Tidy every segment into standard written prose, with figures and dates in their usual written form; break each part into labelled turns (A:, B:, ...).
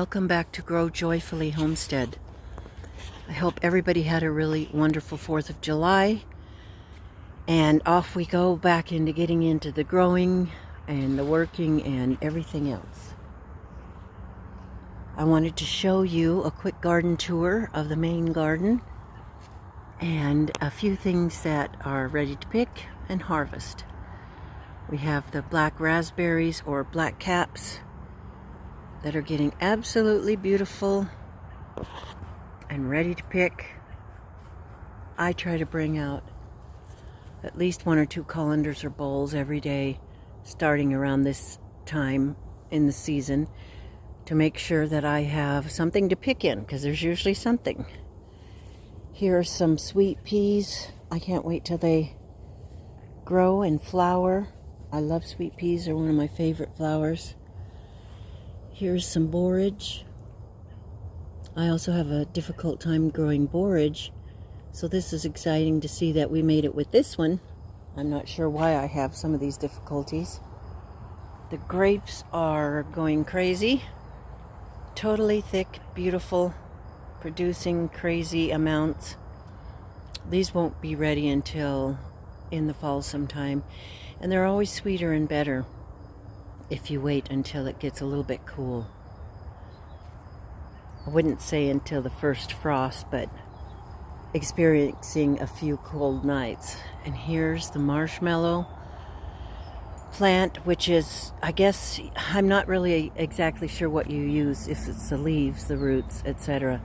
A: welcome back to Grow Joyfully Homestead. I hope everybody had a really wonderful 4th of July, and off we go back into getting into the growing and the working and everything else. I wanted to show you a quick garden tour of the main garden and a few things that are ready to pick and harvest. We have the black raspberries or black caps that are getting absolutely beautiful and ready to pick. I try to bring out at least 1 or 2 colanders or bowls every day starting around this time in the season to make sure that I have something to pick in, because there's usually something. Here are some sweet peas. I can't wait till they grow and flower. I love sweet peas. They're one of my favorite flowers. Here's some borage. I also have a difficult time growing borage, so this is exciting to see that we made it with this one. I'm not sure why I have some of these difficulties. The grapes are going crazy. Totally thick, beautiful, producing crazy amounts. These won't be ready until in the fall sometime, and they're always sweeter and better if you wait until it gets a little bit cool. I wouldn't say until the first frost, but experiencing a few cold nights. And here's the marshmallow plant, which is, I guess, I'm not really exactly sure what you use, if it's the leaves, the roots, etc.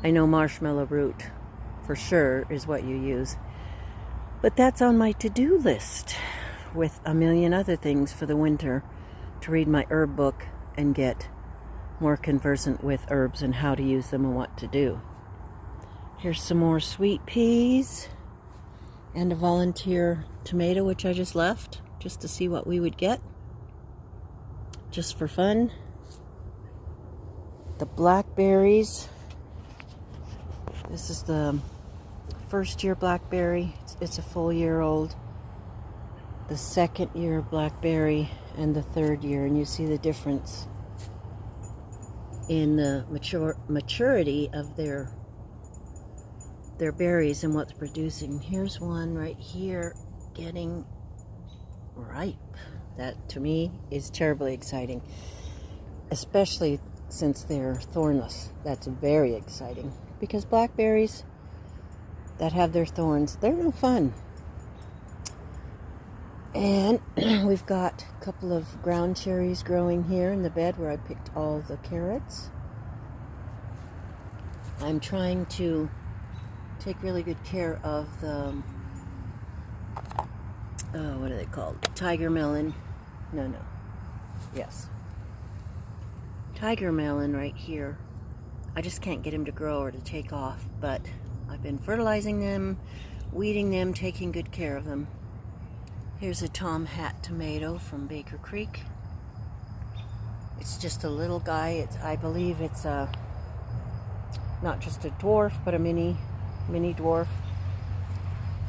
A: I know marshmallow root for sure is what you use. But that's on my to-do list with a million other things for the winter, to read my herb book and get more conversant with herbs and how to use them and what to do. Here's some more sweet peas and a volunteer tomato, which I just left just to see what we would get, just for fun. The blackberries. This is the first year blackberry. It's a full year old. The second year blackberry and the third year, and you see the difference in the maturity of their berries and what's producing. Here's one right here getting ripe. That to me is terribly exciting, especially since they're thornless. That's very exciting, because blackberries that have their thorns, they're no fun. And we've got a couple of ground cherries growing here in the bed where I picked all the carrots. I'm trying to take really good care of the, what are they called? Tiger melon. Yes. Tiger melon right here. I just can't get him to grow or to take off, but I've been fertilizing them, weeding them, taking good care of them. Here's a Tom Hat tomato from Baker Creek. It's just a little guy. I believe it's not just a dwarf, but a mini dwarf.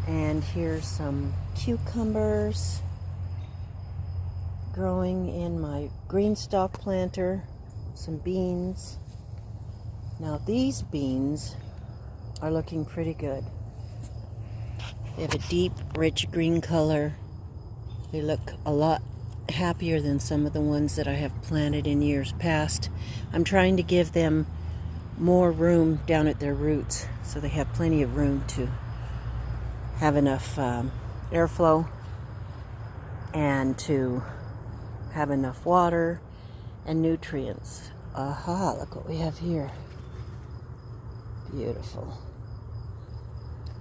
A: And here's some cucumbers growing in my green stalk planter. Some beans. Now these beans are looking pretty good. They have a deep, rich green color. They look a lot happier than some of the ones that I have planted in years past. I'm trying to give them more room down at their roots, so they have plenty of room to have enough airflow and to have enough water and nutrients. Aha, look what we have here. Beautiful.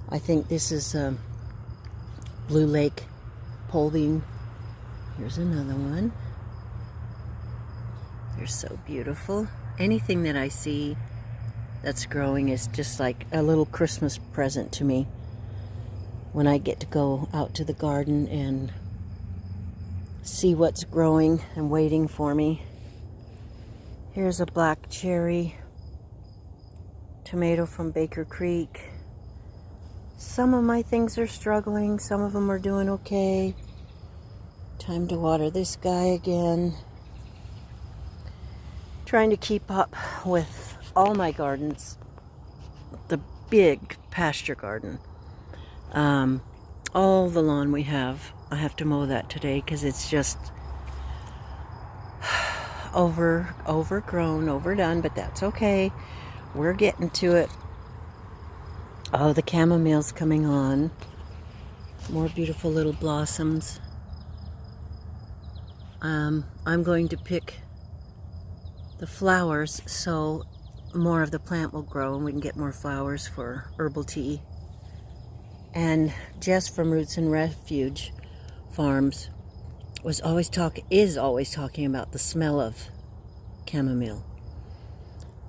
A: I think this is Blue Lake pole bean. Here's another one. They're so beautiful. Anything that I see that's growing is just like a little Christmas present to me when I get to go out to the garden and see what's growing and waiting for me. Here's a black cherry tomato from Baker Creek. Some of my things are struggling, some of them are doing okay. Time to water this guy again. trying to keep up with all my gardens. The big pasture garden. All the lawn we have. I have to mow that today because it's just overgrown, overdone, but that's okay. We're getting to it. Oh, the chamomile's coming on. More beautiful little blossoms. I'm going to pick the flowers so more of the plant will grow and we can get more flowers for herbal tea. And Jess from Roots and Refuge Farms is always talking about the smell of chamomile.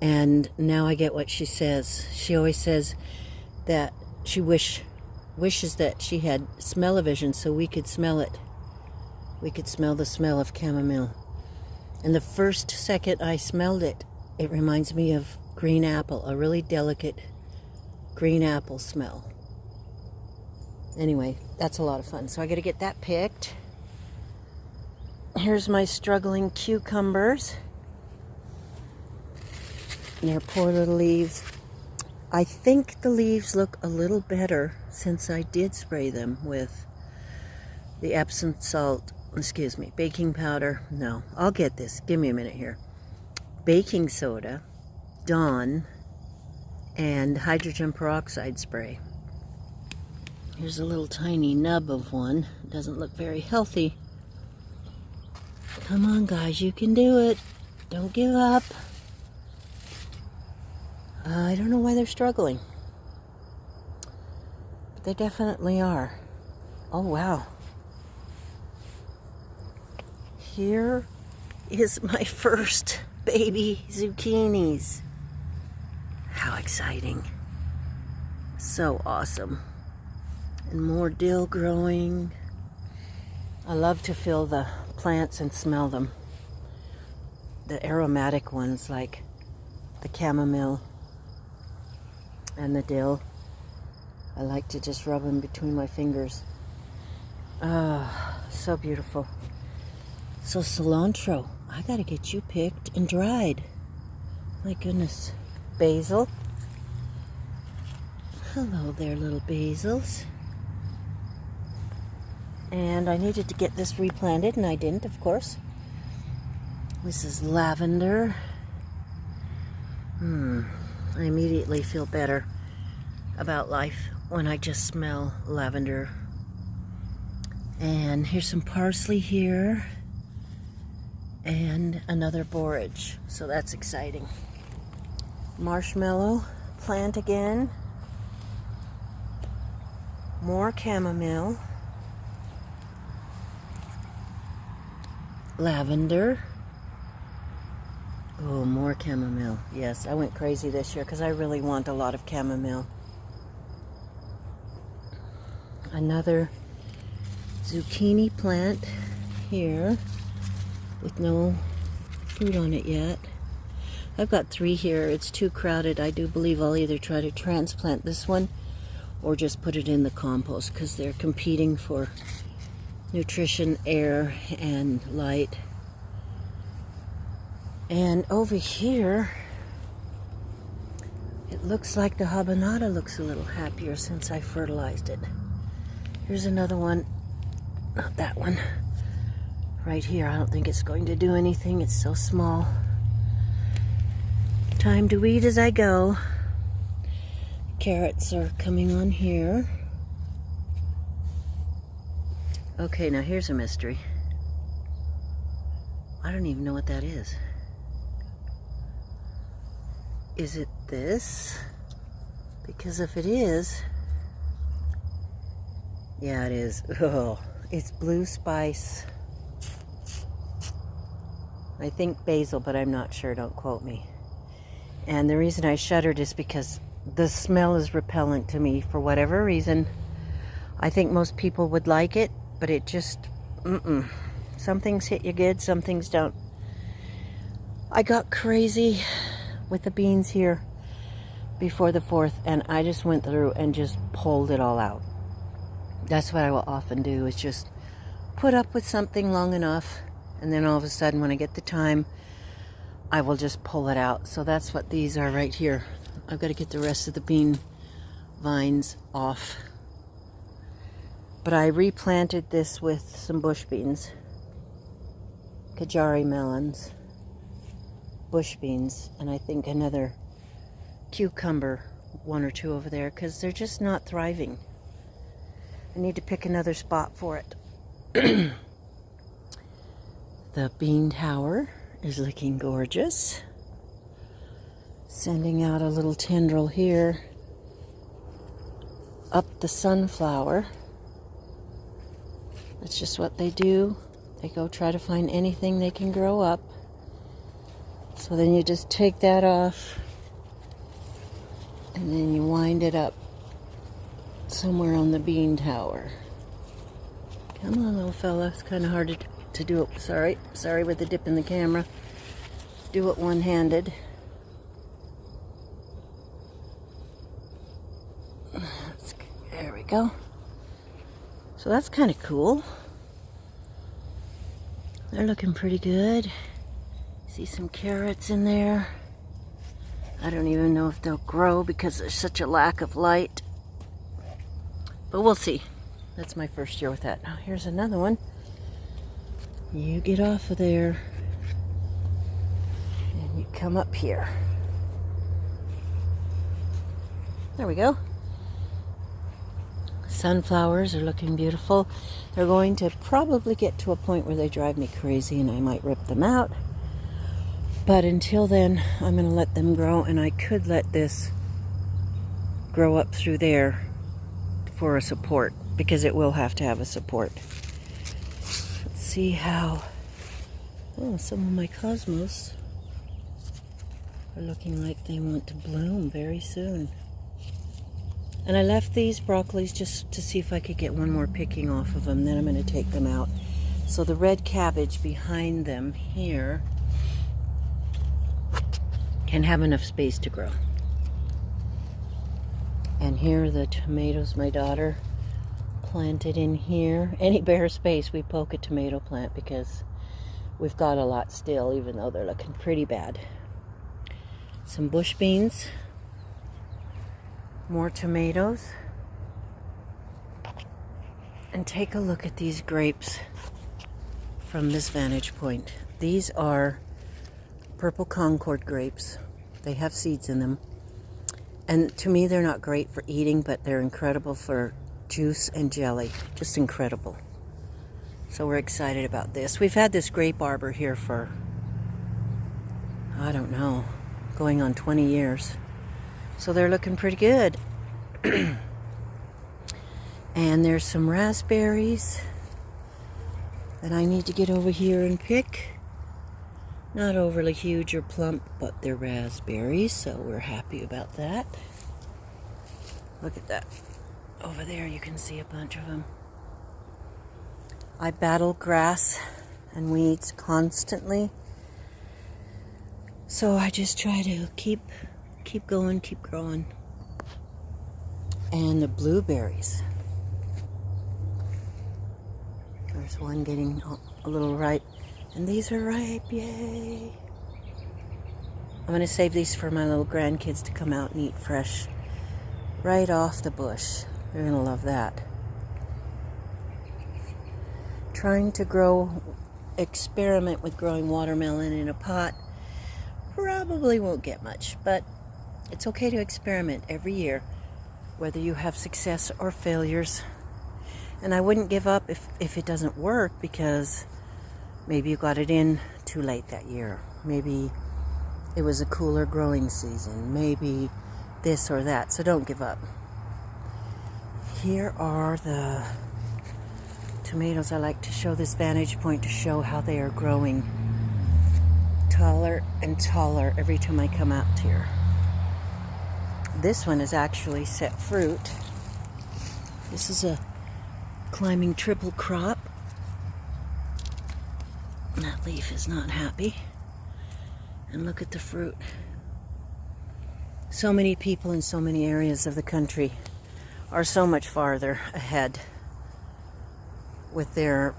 A: And now I get what she says. She always says that she wishes that she had smell-o-vision so we could smell it. We could smell the smell of chamomile. And the first second I smelled it, it reminds me of green apple, a really delicate green apple smell. Anyway, that's a lot of fun. So I got to get that picked. Here's my struggling cucumbers. And their poor little leaves. I think the leaves look a little better since I did spray them with the Epsom salt, baking powder. No, I'll get this. Give me a minute here. Baking soda, Dawn, and hydrogen peroxide spray. Here's a little tiny nub of one. Doesn't look very healthy. Come on, guys, you can do it. Don't give up. I don't know why they're struggling. But they definitely are. Oh, wow. Here is my first baby zucchinis. How exciting. So awesome. And more dill growing. I love to feel the plants and smell them. The aromatic ones like the chamomile and the dill. I like to just rub them between my fingers. Ah, so beautiful. So cilantro, I gotta get you picked and dried. My goodness. Basil. Hello there, little basils. And I needed to get this replanted, and I didn't, of course. This is lavender. I immediately feel better about life when I just smell lavender. And here's some parsley here. And another borage. So that's exciting. Marshmallow plant again. More chamomile. Lavender. Oh, more chamomile. Yes, I went crazy this year because I really want a lot of chamomile. Another zucchini plant here with no fruit on it yet. I've got 3 here. It's too crowded. I do believe I'll either try to transplant this one or just put it in the compost because they're competing for nutrition, air, and light. And over here, it looks like the habanada looks a little happier since I fertilized it. Here's another one. Not that one. Right here. I don't think it's going to do anything. It's so small. Time to weed as I go. Carrots are coming on here. Okay, now here's a mystery. I don't even know what that is. Is it this? Because if it is, yeah, it is. Oh, it's blue spice. I think basil, but I'm not sure. Don't quote me. And the reason I shuddered is because the smell is repellent to me for whatever reason. I think most people would like it, but it just, Some things hit you good, some things don't. I got crazy with the beans here before the 4th, and I just went through and just pulled it all out. That's what I will often do, is just put up with something long enough, and then all of a sudden when I get the time, I will just pull it out. So that's what these are right here. I've got to get the rest of the bean vines off. But I replanted this with some bush beans, Kajari melons, bush beans, and I think another cucumber, one or two over there, because they're just not thriving. I need to pick another spot for it. The bean tower is looking gorgeous. Sending out a little tendril here up the sunflower. That's just what they do. They go try to find anything they can grow up. So then you just take that off and then you wind it up somewhere on the bean tower. Come on, little fella. It's kind of hard to do it. Sorry with the dip in the camera. Do it one-handed. There we go. So that's kind of cool. They're looking pretty good. See some carrots in there. I don't even know if they'll grow because there's such a lack of light. But we'll see. That's my first year with that. Now here's another one. You get off of there. And you come up here. There we go. Sunflowers are looking beautiful. They're going to probably get to a point where they drive me crazy and I might rip them out. But until then, I'm going to let them grow, and I could let this grow up through there for a support, because it will have to have a support. Let's see how... Oh, some of my cosmos are looking like they want to bloom very soon. And I left these broccolis just to see if I could get one more picking off of them. Then I'm going to take them out. So the red cabbage behind them here can have enough space to grow. And here are the tomatoes my daughter planted in here. Any bare space we poke a tomato plant because we've got a lot still, even though they're looking pretty bad. Some bush beans. More tomatoes. And take a look at these grapes from this vantage point. These are purple Concord grapes. They have seeds in them. And to me, they're not great for eating, but they're incredible for juice and jelly. Just incredible. So we're excited about this. We've had this grape arbor here for, I don't know, going on 20 years. So they're looking pretty good. And there's some raspberries that I need to get over here and pick. Not overly huge or plump, but they're raspberries, so we're happy about that. Look at that. Over there you can see a bunch of them. I battle grass and weeds constantly. So I just try to keep going, keep growing. And the blueberries. There's one getting a little ripe. And these are ripe, yay. I'm going to save these for my little grandkids to come out and eat fresh. Right off the bush. They're going to love that. Trying to experiment with growing watermelon in a pot. Probably won't get much, but it's okay to experiment every year, whether you have success or failures. And I wouldn't give up if it doesn't work, because maybe you got it in too late that year. Maybe it was a cooler growing season. Maybe this or that. So don't give up. Here are the tomatoes. I like to show this vantage point to show how they are growing taller and taller every time I come out here. This one is actually set fruit. This is a climbing triple crop. That leaf is not happy. And look at the fruit. So many people in so many areas of the country are so much farther ahead with their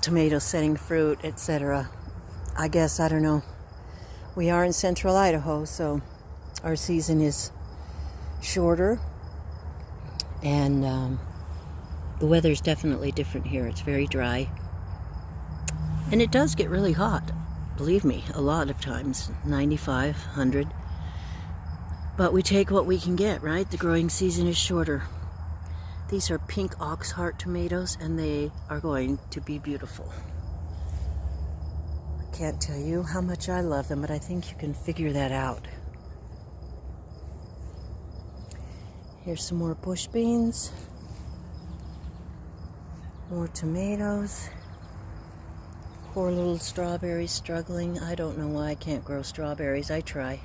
A: tomatoes setting fruit, etc. I guess, I don't know. We are in central Idaho, so our season is shorter, and the weather's definitely different here. It's very dry, and it does get really hot, believe me, a lot of times, 95, 100. But we take what we can get, right? The growing season is shorter. These are pink ox heart tomatoes, and they are going to be beautiful. I can't tell you how much I love them, but I think you can figure that out. Here's some more bush beans. More tomatoes. Poor little strawberries struggling. I don't know why I can't grow strawberries. I try.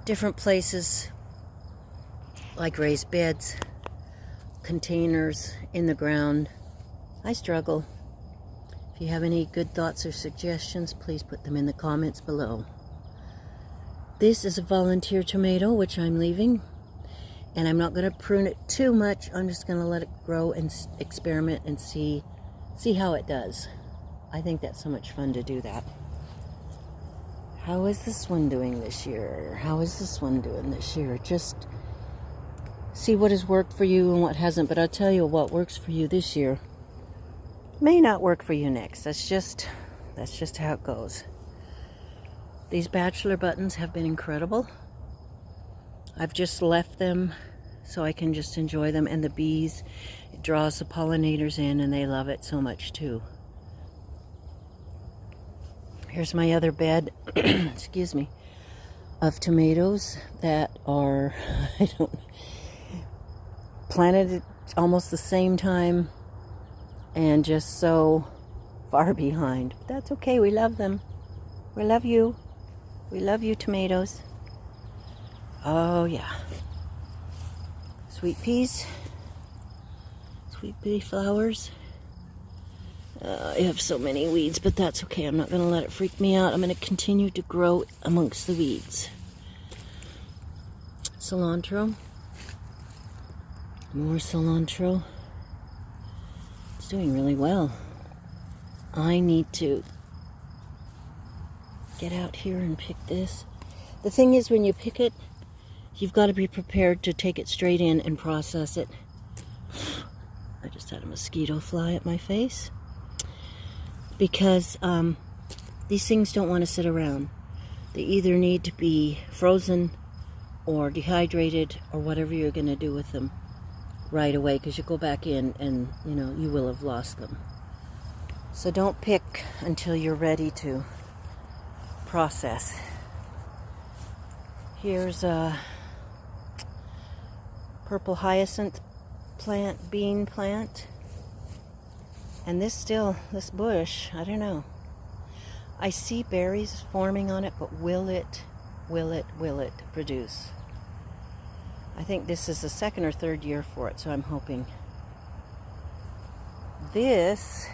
A: Different places, like raised beds, containers in the ground. I struggle. If you have any good thoughts or suggestions, please put them in the comments below. This is a volunteer tomato, which I'm leaving. And I'm not going to prune it too much. I'm just going to let it grow and experiment and see how it does. I think that's so much fun to do that. How is this one doing this year? How is this one doing this year? Just see what has worked for you and what hasn't. But I'll tell you what works for you this year may not work for you next. That's just how it goes. These bachelor buttons have been incredible. I've just left them so I can just enjoy them. And the bees, it draws the pollinators in, and they love it so much too. Here's my other bed, excuse me, of tomatoes that are, planted at almost the same time and just so far behind. But that's okay, we love them. We love you. We love you, tomatoes. Oh yeah. Sweet peas. Sweet pea flowers. I have so many weeds, but that's okay. I'm not going to let it freak me out. I'm going to continue to grow amongst the weeds. Cilantro. More cilantro. It's doing really well. I need to get out here and pick this. The thing is, when you pick it, you've got to be prepared to take it straight in and process it. I just had a mosquito fly at my face. Because these things don't want to sit around. They either need to be frozen or dehydrated or whatever you're going to do with them right away, because you go back in and you will have lost them. So don't pick until you're ready to process. Here's a purple hyacinth plant, bean plant. And this bush, I don't know. I see berries forming on it, but will it produce? I think this is the second or third year for it, so I'm hoping. This,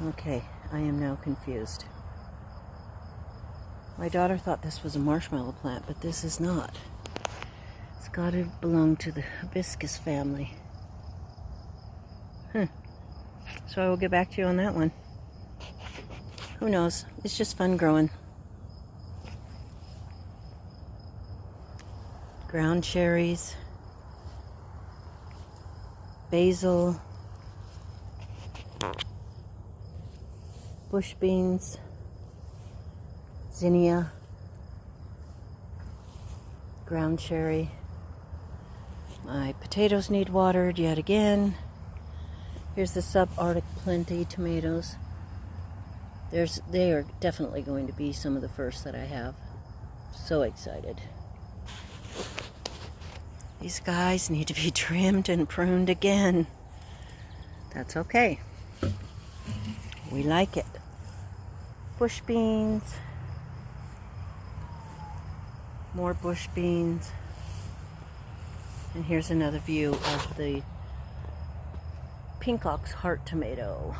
A: okay, I am now confused. My daughter thought this was a marshmallow plant, but this is not. It's got to belong to the hibiscus family. So I will get back to you on that one. Who knows? It's just fun growing. Ground cherries. Basil. Bush beans. Zinnia. Ground cherry. My potatoes need watered yet again. Here's the subarctic plenty tomatoes. They are definitely going to be some of the first that I have. So excited. These guys need to be trimmed and pruned again. That's okay. We like it. Bush beans. More bush beans. And here's another view of the pink ox heart tomato.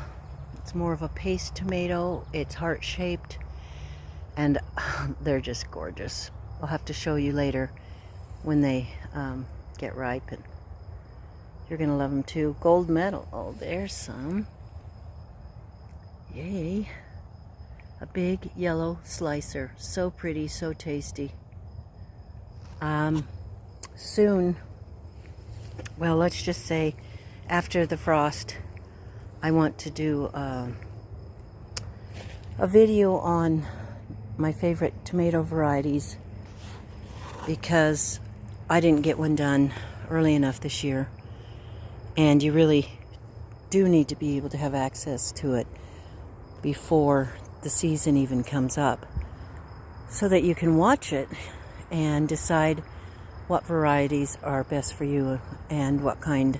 A: It's more of a paste tomato. It's heart-shaped, and they're just gorgeous. I'll have to show you later when they get ripe, and you're gonna love them too. Gold medal. Oh, there's some. Yay. A big yellow slicer. So pretty, so tasty. Soon, well, let's just say after the frost, I want to do a video on my favorite tomato varieties, because I didn't get one done early enough this year, and you really do need to be able to have access to it before the season even comes up, so that you can watch it and decide what varieties are best for you and what kind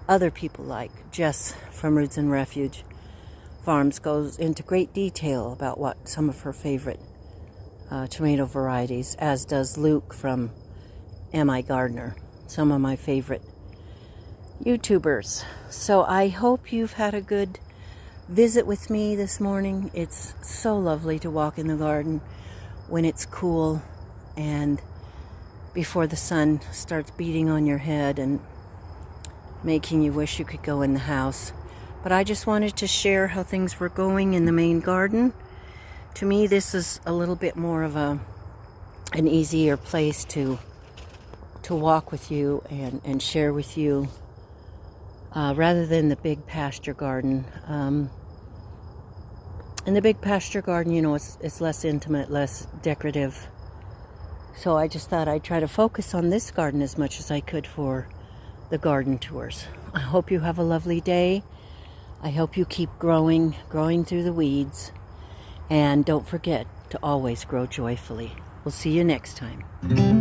A: other people like. Jess from Roots and Refuge Farms goes into great detail about what some of her favorite tomato varieties, as does Luke from M.I. Gardener, some of my favorite YouTubers. So I hope you've had a good visit with me this morning. It's so lovely to walk in the garden when it's cool and before the sun starts beating on your head and making you wish you could go in the house. But I just wanted to share how things were going in the main garden. To me, this is a little bit more of an easier place to walk with you and share with you, rather than the big pasture garden. In the big pasture garden, you know, it's less intimate, less decorative. So I just thought I'd try to focus on this garden as much as I could for the garden tours. I hope you have a lovely day. I hope you keep growing through the weeds. And don't forget to always grow joyfully. We'll see you next time.